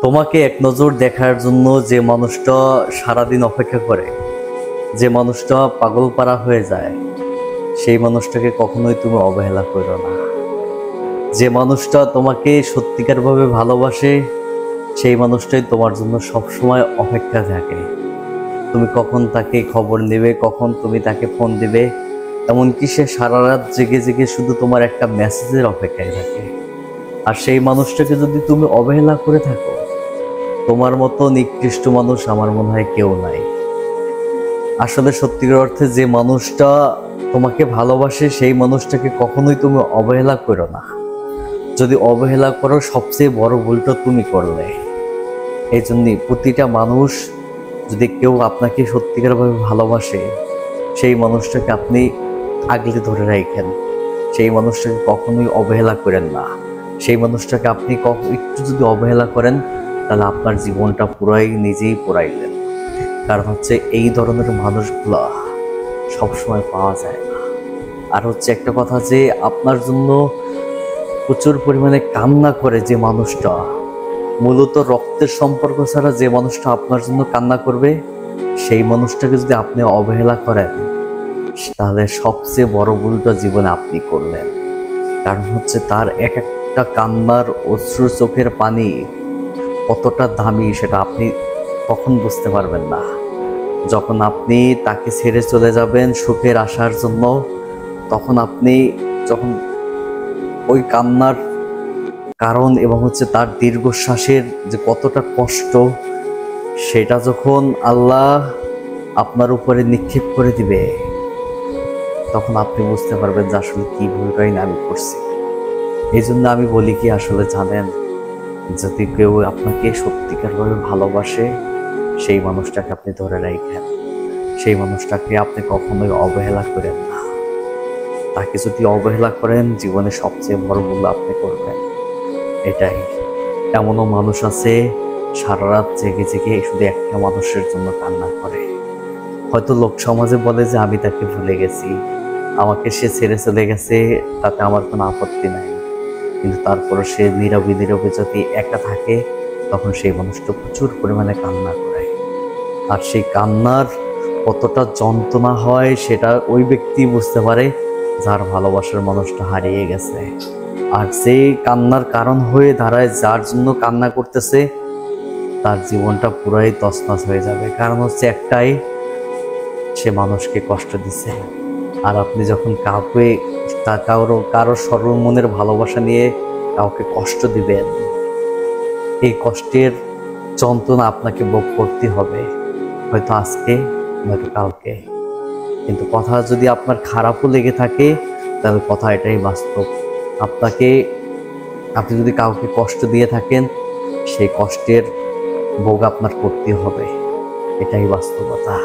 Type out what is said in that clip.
তোমাকে এক নজর দেখার জন্য যে মানুষটা সারাদিন অপেক্ষা করে, যে মানুষটা পাগল পারা হয়ে যায়, সেই মানুষটাকে কখনোই তুমি অবহেলা করো না। যে মানুষটা তোমাকে সত্যিকারভাবে ভালোবাসে, সেই মানুষটাই তোমার জন্য সবসময় অপেক্ষা থাকে। তুমি কখন তাকে খবর নেবে, কখন তুমি তাকে ফোন দিবে, এমনকি সে সারা রাত জেগে জেগে শুধু তোমার একটা মেসেজের অপেক্ষায় থাকে। আর সেই মানুষটাকে যদি তুমি অবহেলা করে থাকো, তোমার মতো নিকৃষ্ট মানুষ আমার মনে হয় কেউ নাই। আসলে সত্যিকার অর্থে যে মানুষটা তোমাকে ভালোবাসে, সেই মানুষটাকে কখনোই তুমি অবহেলা করো না। যদি অবহেলা করো, সবচেয়ে বড় ভুলটা তুমি করলে। এই জন্যই প্রতিটা মানুষ, যদি কেউ আপনাকে সত্যিকারভাবে ভালোবাসে, সেই মানুষটাকে আপনি আগলে ধরে রাখেন। সেই মানুষটাকে কখনোই অবহেলা করেন না। সেই মানুষটাকে আপনি একটু যদি অবহেলা করেন, তাহলে আপনার জীবনটা পুরাই নিজেই পোড়াইলেন। কারণ হচ্ছে এই ধরনের মানুষগুলো সবসময় পাওয়া যায় না। আর হচ্ছে একটা কথা, যে আপনার জন্য প্রচুর পরিমাণে কান্না করে যে মানুষটা, মূলত রক্তের সম্পর্ক ছাড়া যে মানুষটা আপনার জন্য কান্না করবে, সেই মানুষটাকে যদি আপনি অবহেলা করেন, তাহলে সবচেয়ে বড় ভুলটা জীবনে আপনি করলেন। কারণ হচ্ছে তার এক একটা কান্নার অশ্রু, চোখের পানি কতটা দামি সেটা আপনি তখন বুঝতে পারবেন না, যখন আপনি তাকে ছেড়ে চলে যাবেন সুখের আশার জন্য। তখন আপনি যখন ওই কান্নার কারণ এবং হচ্ছে তার দীর্ঘশ্বাসের যে কতটা কষ্ট, সেটা যখন আল্লাহ আপনার উপরে নিক্ষেপ করে দিবে, তখন আপনি বুঝতে পারবেন যে আসলে কি ভুলটাই না আমি করছি। এই জন্য আমি বলি কি, আসলে জানেন, যদি কেউ আপনাকে সত্যিকারভাবে ভালোবাসে, সেই মানুষটাকে আপনি ধরে রাখেন। সেই মানুষটাকে আপনি কখনোই অবহেলা করেন না। তাকে যদি অবহেলা করেন, জীবনে সবচেয়ে বড় ভুল আপনি করবেন। এটাই। এমনও মানুষ আছে সারা রাত জেগে জেগে শুধু একটা মানুষের জন্য কান্না করে। হয়তো লোক সমাজে বলে যে আমি তাকে ভুলে গেছি, আমাকে সে ছেড়ে চলে গেছে, তাতে আমার কোনো আপত্তি নাই। কিন্তু তারপরে সে নীরবে নীরবে যদি একা থাকে, তখন সেই মানুষটা প্রচুর পরিমাণে কান্না করে। আর সেই কান্নার কতটা যন্ত্রণা হয়, সেটা ওই ব্যক্তি বুঝতে পারে যার ভালোবাসার মানুষটা হারিয়ে গেছে। আর যে কান্নার কারণ হয়ে দাঁড়ায়, যার জন্য কান্না করতেছে, তার জীবনটা পুরাই তছনছ হয়ে যাবে। কারণ হচ্ছে একটাই, সে মানুষকে কষ্ট দিছে। আর আপনি যখন কারো সর্বমনের ভালোবাসা নিয়ে কাউকে কষ্ট দিবেন, এই কষ্টের যন্ত্রণা আপনাকে ভোগ করতে হবে, হয়তো আজকে নয়তো কালকে। কিন্তু কথা যদি আপনার খারাপও লেগে থাকে, তাহলে কথা এটাই বাস্তব। আপনি যদি কাউকে কষ্ট দিয়ে থাকেন, সেই কষ্টের ভোগ আপনার করতে হবে, এটাই বাস্তবতা।